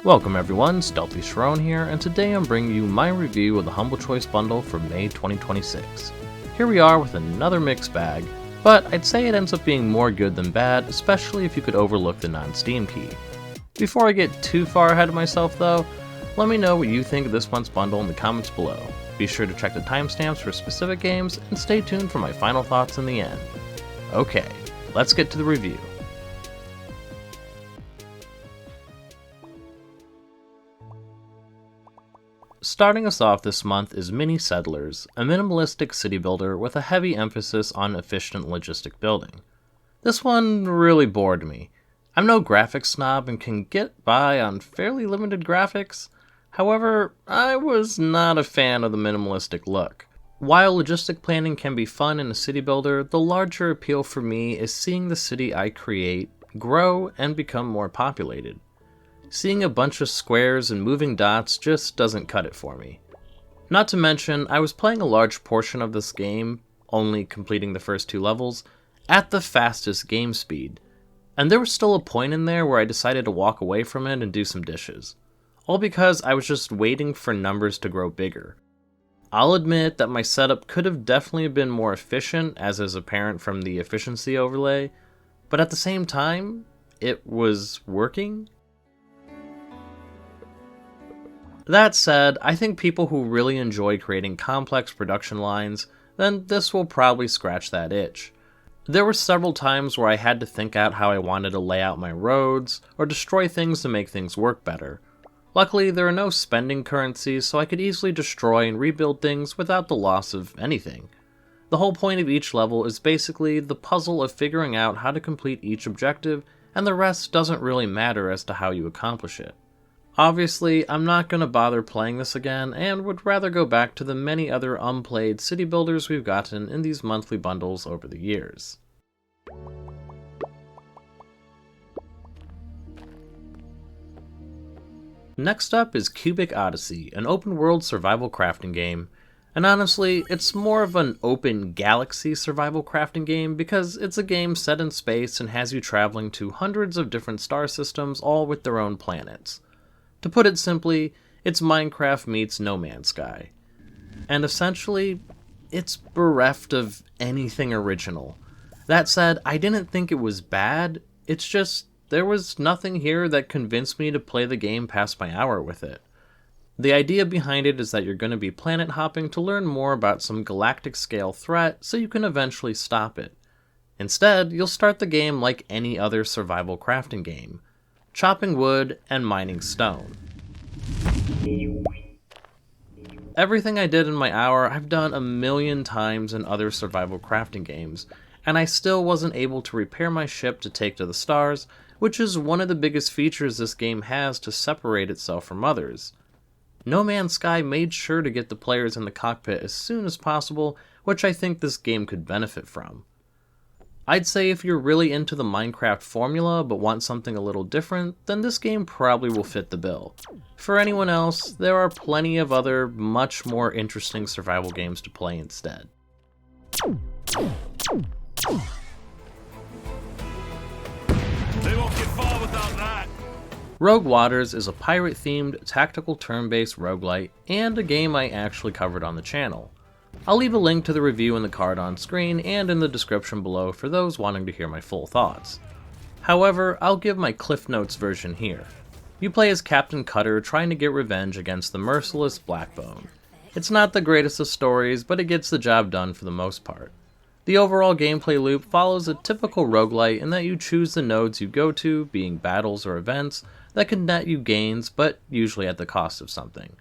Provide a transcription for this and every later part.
Welcome everyone, StealthyShiroean here, and today I'm bringing you my review of the Humble Choice bundle for May 2026. Here we are with another mixed bag, but I'd say it ends up being more good than bad, especially if you could overlook the non-Steam key. Before I get too far ahead of myself though, let me know what you think of this month's bundle in the comments below. Be sure to check the timestamps for specific games, and stay tuned for my final thoughts in the end. Okay, let's get to the review. Starting us off this month is Mini Settlers, a minimalistic city builder with a heavy emphasis on efficient logistic building. This one really bored me. I'm no graphics snob and can get by on fairly limited graphics. However, I was not a fan of the minimalistic look. While logistic planning can be fun in a city builder, the larger appeal for me is seeing the city I create grow and become more populated. Seeing a bunch of squares and moving dots just doesn't cut it for me. Not to mention, I was playing a large portion of this game, only completing the first 2 levels, at the fastest game speed. And there was still a point in there where I decided to walk away from it and do some dishes. All because I was just waiting for numbers to grow bigger. I'll admit that my setup could have definitely been more efficient, as is apparent from the efficiency overlay, but at the same time, it was working. That said, I think people who really enjoy creating complex production lines, then this will probably scratch that itch. There were several times where I had to think out how I wanted to lay out my roads, or destroy things to make things work better. Luckily, there are no spending currencies, so I could easily destroy and rebuild things without the loss of anything. The whole point of each level is basically the puzzle of figuring out how to complete each objective, and the rest doesn't really matter as to how you accomplish it. Obviously, I'm not going to bother playing this again, and would rather go back to the many other unplayed city builders we've gotten in these monthly bundles over the years. Next up is Cubic Odyssey, an open-world survival crafting game. And honestly, it's more of an open galaxy survival crafting game because it's a game set in space and has you traveling to hundreds of different star systems, all with their own planets. To put it simply, it's Minecraft meets No Man's Sky. And essentially, it's bereft of anything original. That said, I didn't think it was bad, it's just there was nothing here that convinced me to play the game past my hour with it. The idea behind it is that you're going to be planet hopping to learn more about some galactic scale threat so you can eventually stop it. Instead, you'll start the game like any other survival crafting game. Chopping wood and mining stone. Everything I did in my hour I've done a million times in other survival crafting games, and I still wasn't able to repair my ship to take to the stars, which is one of the biggest features this game has to separate itself from others. No Man's Sky made sure to get the players in the cockpit as soon as possible, which I think this game could benefit from. I'd say if you're really into the Minecraft formula but want something a little different, then this game probably will fit the bill. For anyone else, there are plenty of other, much more interesting survival games to play instead. They won't get far without that. Rogue Waters is a pirate-themed, tactical turn-based roguelite, and a game I actually covered on the channel. I'll leave a link to the review in the card on screen and in the description below for those wanting to hear my full thoughts. However, I'll give my Cliff Notes version here. You play as Captain Cutter trying to get revenge against the merciless Blackbone. It's not the greatest of stories, but it gets the job done for the most part. The overall gameplay loop follows a typical roguelite in that you choose the nodes you go to, being battles or events, that can net you gains, but usually at the cost of something.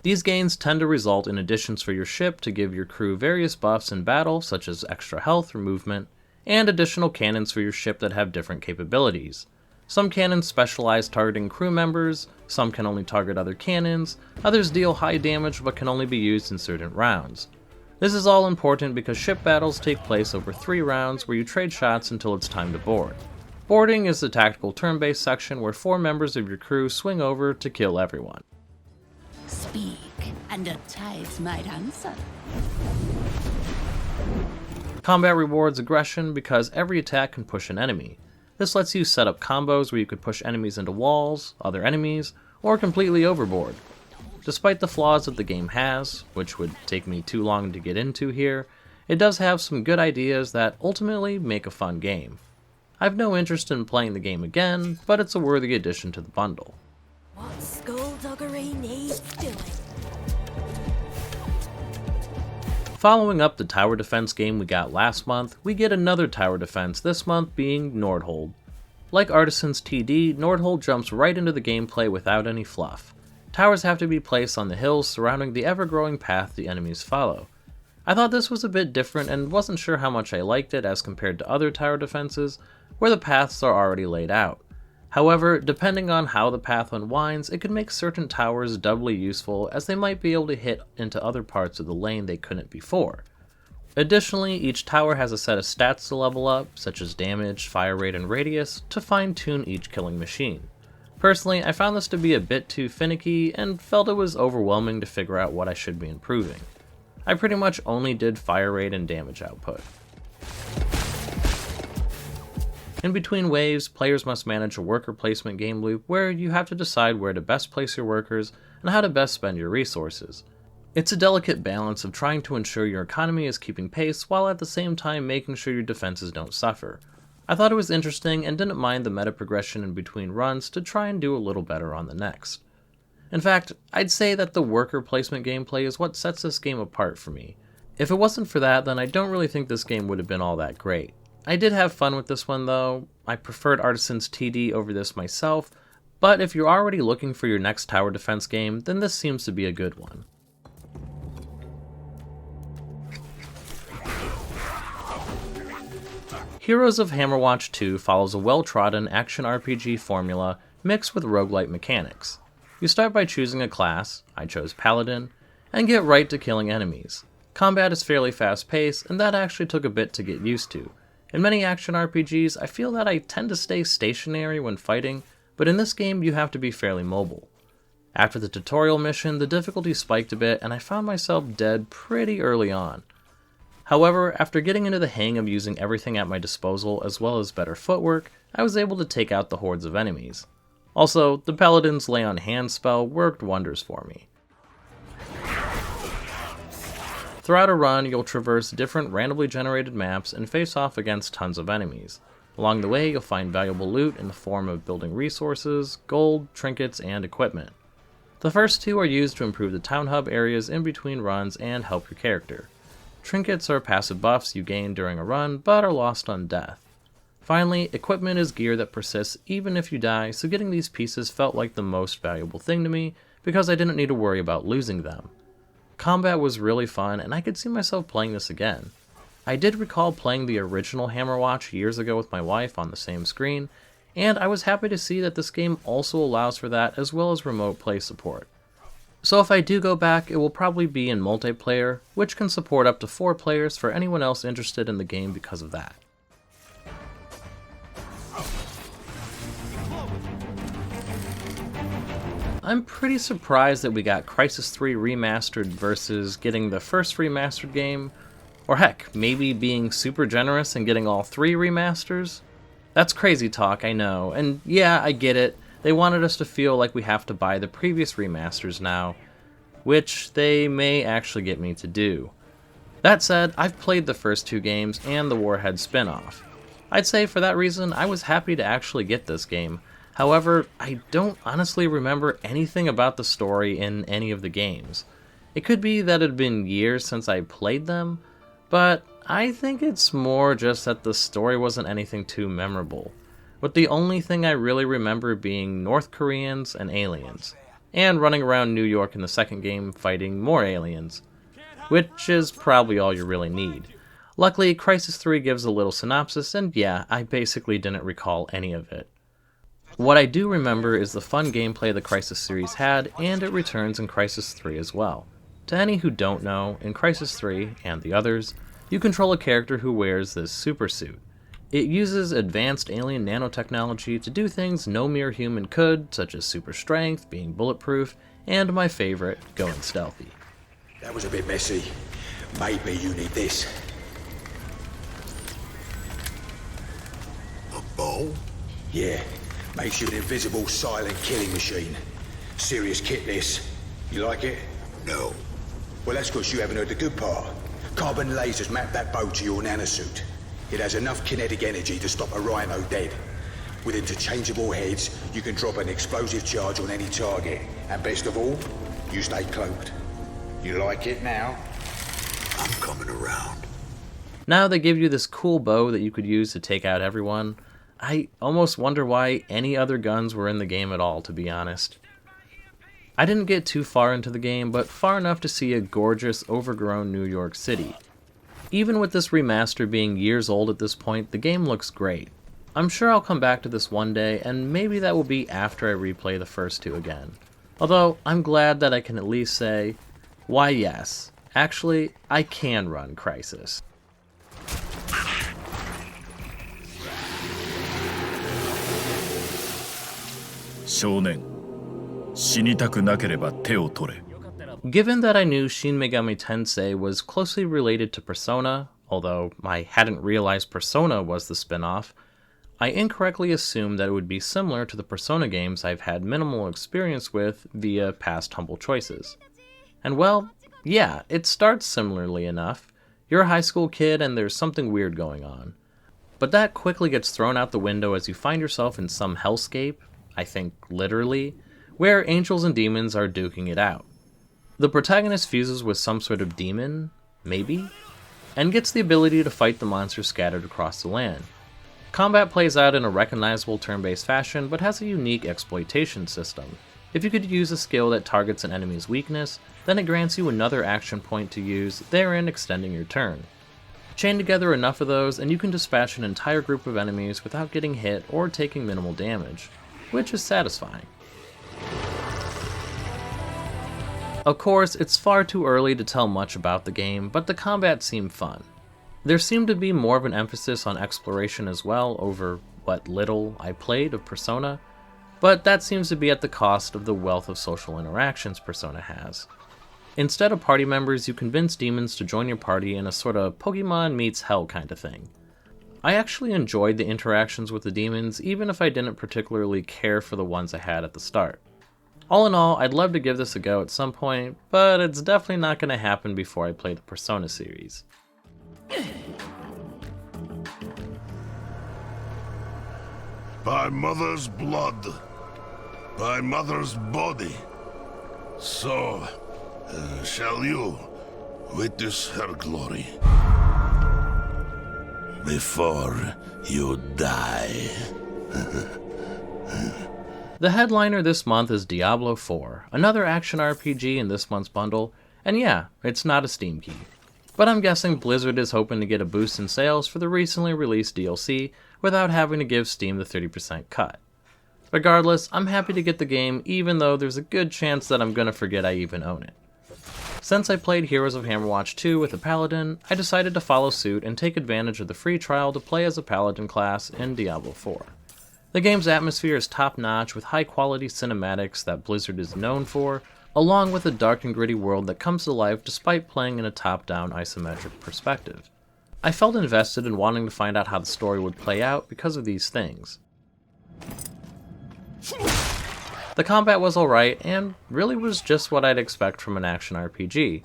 These gains tend to result in additions for your ship to give your crew various buffs in battle, such as extra health or movement, and additional cannons for your ship that have different capabilities. Some cannons specialize targeting crew members, some can only target other cannons, others deal high damage but can only be used in certain rounds. This is all important because ship battles take place over 3 rounds where you trade shots until it's time to board. Boarding is the tactical turn-based section where 4 members of your crew swing over to kill everyone. Speak, and the tides might answer. Combat rewards aggression because every attack can push an enemy. This lets you set up combos where you could push enemies into walls, other enemies, or completely overboard. Despite the flaws that the game has, which would take me too long to get into here, it does have some good ideas that ultimately make a fun game. I have no interest in playing the game again, but it's a worthy addition to the bundle. What skullduggery needs doing? Following up the tower defense game we got last month, we get another tower defense this month being Nordhold. Like Artisan's TD, Nordhold jumps right into the gameplay without any fluff. Towers have to be placed on the hills surrounding the ever-growing path the enemies follow. I thought this was a bit different and wasn't sure how much I liked it as compared to other tower defenses, where the paths are already laid out. However, depending on how the path unwinds, it could make certain towers doubly useful as they might be able to hit into other parts of the lane they couldn't before. Additionally, each tower has a set of stats to level up, such as damage, fire rate, and radius, to fine-tune each killing machine. Personally, I found this to be a bit too finicky and felt it was overwhelming to figure out what I should be improving. I pretty much only did fire rate and damage output. In between waves, players must manage a worker placement game loop where you have to decide where to best place your workers and how to best spend your resources. It's a delicate balance of trying to ensure your economy is keeping pace while at the same time making sure your defenses don't suffer. I thought it was interesting and didn't mind the meta progression in between runs to try and do a little better on the next. In fact, I'd say that the worker placement gameplay is what sets this game apart for me. If it wasn't for that, then I don't really think this game would have been all that great. I did have fun with this one though. I preferred Artisan's TD over this myself, but if you're already looking for your next tower defense game, then this seems to be a good one. Heroes of Hammerwatch 2 follows a well-trodden action RPG formula mixed with roguelite mechanics. You start by choosing a class, I chose Paladin, and get right to killing enemies. Combat is fairly fast-paced, and that actually took a bit to get used to. In many action RPGs, I feel that I tend to stay stationary when fighting, but in this game you have to be fairly mobile. After the tutorial mission, the difficulty spiked a bit, and I found myself dead pretty early on. However, after getting into the hang of using everything at my disposal as well as better footwork, I was able to take out the hordes of enemies. Also, the Paladin's Lay on Hands spell worked wonders for me. Throughout a run, you'll traverse different randomly generated maps and face off against tons of enemies. Along the way, you'll find valuable loot in the form of building resources, gold, trinkets, and equipment. The first two are used to improve the town hub areas in between runs and help your character. Trinkets are passive buffs you gain during a run, but are lost on death. Finally, equipment is gear that persists even if you die, so getting these pieces felt like the most valuable thing to me because I didn't need to worry about losing them. Combat was really fun, and I could see myself playing this again. I did recall playing the original Hammerwatch years ago with my wife on the same screen, and I was happy to see that this game also allows for that as well as remote play support. So if I do go back, it will probably be in multiplayer, which can support up to 4 players for anyone else interested in the game because of that. I'm pretty surprised that we got Crysis 3 Remastered versus getting the first remastered game, or heck, maybe being super generous and getting all 3 remasters? That's crazy talk, I know, and yeah, I get it. They wanted us to feel like we have to buy the previous remasters now, which they may actually get me to do. That said, I've played the first 2 games and the Warhead spin-off. I'd say for that reason, I was happy to actually get this game. However, I don't honestly remember anything about the story in any of the games. It could be that it had been years since I played them, but I think it's more just that the story wasn't anything too memorable, with the only thing I really remember being North Koreans and aliens, and running around New York in the second game fighting more aliens, which is probably all you really need. Luckily, Crysis 3 gives a little synopsis, and yeah, I basically didn't recall any of it. What I do remember is the fun gameplay the Crysis series had, and it returns in Crysis 3 as well. To any who don't know, in Crysis 3, and the others, you control a character who wears this super suit. It uses advanced alien nanotechnology to do things no mere human could, such as super strength, being bulletproof, and my favorite, going stealthy. That was a bit messy. Maybe you need this. A bow? Yeah, makes you an invisible, silent killing machine. Serious kit, this. You like it? No. Well, that's because you haven't heard the good part. Carbon lasers map that bow to your nanosuit. It has enough kinetic energy to stop a rhino dead. With interchangeable heads, you can drop an explosive charge on any target. And best of all, you stay cloaked. You like it now? I'm coming around. Now they give you this cool bow that you could use to take out everyone. I almost wonder why any other guns were in the game at all, to be honest. I didn't get too far into the game, but far enough to see a gorgeous, overgrown New York City. Even with this remaster being years old at this point, the game looks great. I'm sure I'll come back to this one day, and maybe that will be after I replay the first two again. Although, I'm glad that I can at least say, why yes, actually, I can run Crysis. 少年、死にたくなければ手を取れ。 Given that I knew Shin Megami Tensei was closely related to Persona, although I hadn't realized Persona was the spin-off, I incorrectly assumed that it would be similar to the Persona games I've had minimal experience with via past Humble Choices. And well, yeah, it starts similarly enough. You're a high school kid and there's something weird going on. But that quickly gets thrown out the window as you find yourself in some hellscape, I think literally, where angels and demons are duking it out. The protagonist fuses with some sort of demon, maybe, and gets the ability to fight the monsters scattered across the land. Combat plays out in a recognizable turn-based fashion, but has a unique exploitation system. If you could use a skill that targets an enemy's weakness, then it grants you another action point to use, therein extending your turn. Chain together enough of those, and you can dispatch an entire group of enemies without getting hit or taking minimal damage, which is satisfying. Of course, it's far too early to tell much about the game, but the combat seemed fun. There seemed to be more of an emphasis on exploration as well over what little I played of Persona, but that seems to be at the cost of the wealth of social interactions Persona has. Instead of party members, you convince demons to join your party in a sort of Pokemon meets hell kind of thing. I actually enjoyed the interactions with the demons, even if I didn't particularly care for the ones I had at the start. All in all, I'd love to give this a go at some point, but it's definitely not going to happen before I play the Persona series. By mother's blood, by mother's body. So, shall you witness her glory before you die? The headliner this month is Diablo 4, another action RPG in this month's bundle, and yeah, it's not a Steam key. But I'm guessing Blizzard is hoping to get a boost in sales for the recently released DLC without having to give Steam the 30% cut. Regardless, I'm happy to get the game even though there's a good chance that I'm gonna forget I even own it. Since I played Heroes of Hammerwatch 2 with a Paladin, I decided to follow suit and take advantage of the free trial to play as a Paladin class in Diablo 4. The game's atmosphere is top-notch with high-quality cinematics that Blizzard is known for, along with a dark and gritty world that comes to life despite playing in a top-down isometric perspective. I felt invested in wanting to find out how the story would play out because of these things. The combat was alright, and really was just what I'd expect from an action RPG.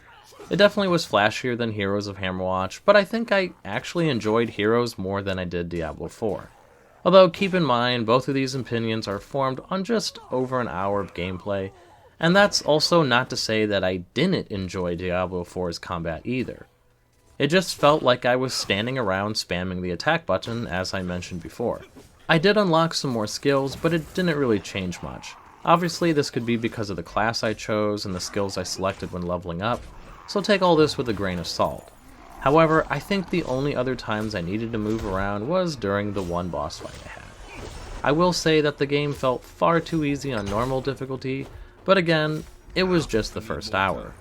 It definitely was flashier than Heroes of Hammerwatch, but I think I actually enjoyed Heroes more than I did Diablo 4. Although keep in mind, both of these opinions are formed on just over an hour of gameplay, and that's also not to say that I didn't enjoy Diablo 4's combat either. It just felt like I was standing around spamming the attack button, as I mentioned before. I did unlock some more skills, but it didn't really change much. Obviously, this could be because of the class I chose and the skills I selected when leveling up, so take all this with a grain of salt. However, I think the only other times I needed to move around was during the one boss fight I had. I will say that the game felt far too easy on normal difficulty, but again, it was just the first hour.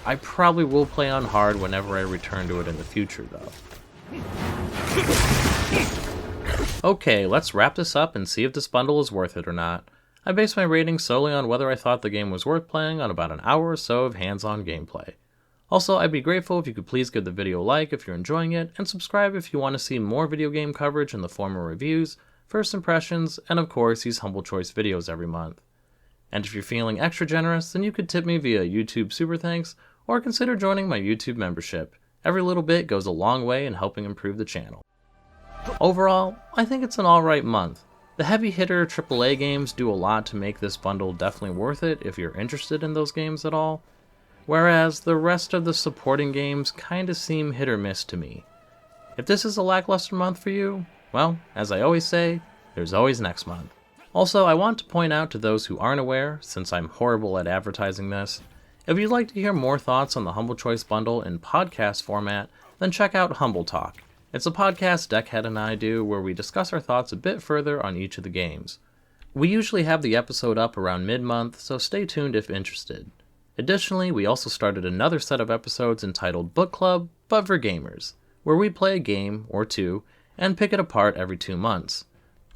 I probably will play on hard whenever I return to it in the future though. Okay, let's wrap this up and see if this bundle is worth it or not. I based my rating solely on whether I thought the game was worth playing on about an hour or so of hands-on gameplay. Also, I'd be grateful if you could please give the video a like if you're enjoying it, and subscribe if you want to see more video game coverage in the form of reviews, first impressions, and of course these Humble Choice videos every month. And if you're feeling extra generous, then you could tip me via YouTube Super Thanks, or consider joining my YouTube membership. Every little bit goes a long way in helping improve the channel. Overall, I think it's an alright month. The heavy hitter AAA games do a lot to make this bundle definitely worth it if you're interested in those games at all, whereas the rest of the supporting games kinda seem hit or miss to me. If this is a lackluster month for you, well, as I always say, there's always next month. Also, I want to point out to those who aren't aware, since I'm horrible at advertising this, if you'd like to hear more thoughts on the Humble Choice bundle in podcast format, then check out Humble Talk. It's a podcast Deckhead and I do where we discuss our thoughts a bit further on each of the games. We usually have the episode up around mid-month, so stay tuned if interested. Additionally, we also started another set of episodes entitled Book Club, but for gamers, where we play a game, or two, and pick it apart every 2 months.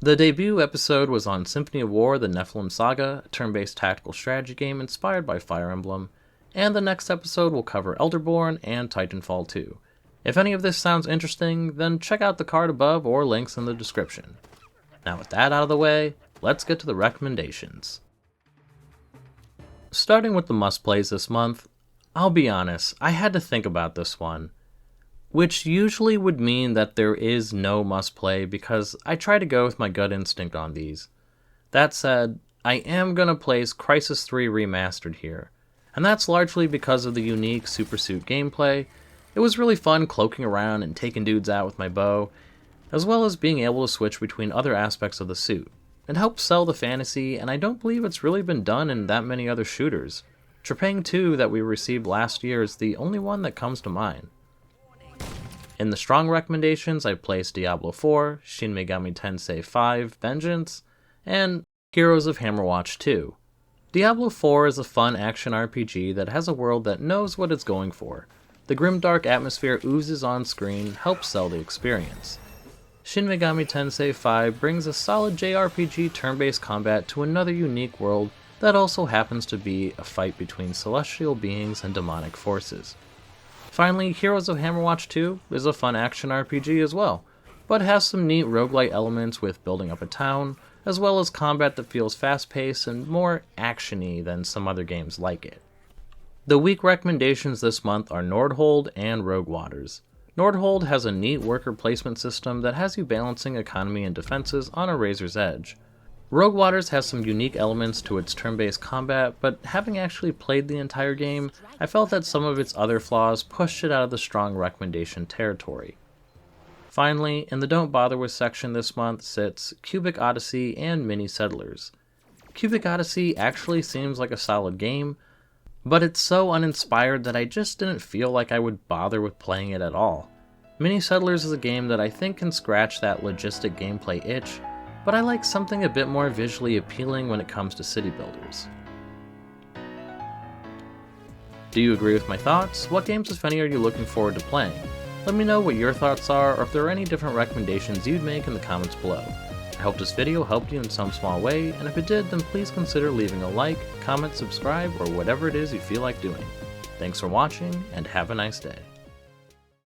The debut episode was on Symphony of War: The Nephilim Saga, a turn-based tactical strategy game inspired by Fire Emblem, and the next episode will cover Elderborn and Titanfall 2. If any of this sounds interesting, then check out the card above or links in the description. Now with that out of the way, let's get to the recommendations. Starting with the must-plays this month, I'll be honest, I had to think about this one, which usually would mean that there is no must-play because I try to go with my gut instinct on these. That said, I am going to place Crysis 3 Remastered here, and that's largely because of the unique Supersuit gameplay. It was really fun cloaking around and taking dudes out with my bow, as well as being able to switch between other aspects of the suit. It helps sell the fantasy, and I don't believe it's really been done in that many other shooters. Trepang 2 that we received last year is the only one that comes to mind. In the strong recommendations, I placed Diablo 4, Shin Megami Tensei 5 Vengeance, and Heroes of Hammerwatch 2. Diablo 4 is a fun action RPG that has a world that knows what it's going for. The grimdark atmosphere oozes on screen, helps sell the experience. Shin Megami Tensei 5 brings a solid JRPG turn-based combat to another unique world that also happens to be a fight between celestial beings and demonic forces. Finally, Heroes of Hammerwatch 2 is a fun action RPG as well, but has some neat roguelite elements with building up a town, as well as combat that feels fast-paced and more action-y than some other games like it. The week recommendations this month are Nordhold and Rogue Waters. Nordhold has a neat worker placement system that has you balancing economy and defenses on a razor's edge. Rogue Waters has some unique elements to its turn-based combat, but having actually played the entire game, I felt that some of its other flaws pushed it out of the strong recommendation territory. Finally, in the Don't Bother With section this month sits Cubic Odyssey and Mini Settlers. Cubic Odyssey actually seems like a solid game, but it's so uninspired that I just didn't feel like I would bother with playing it at all. Mini Settlers is a game that I think can scratch that logistic gameplay itch, but I like something a bit more visually appealing when it comes to city builders. Do you agree with my thoughts? What games, if any, are you looking forward to playing? Let me know what your thoughts are, or if there are any different recommendations you'd make in the comments below. I hope this video helped you in some small way, and if it did, then please consider leaving a like, comment, subscribe, or whatever it is you feel like doing. Thanks for watching, and have a nice day.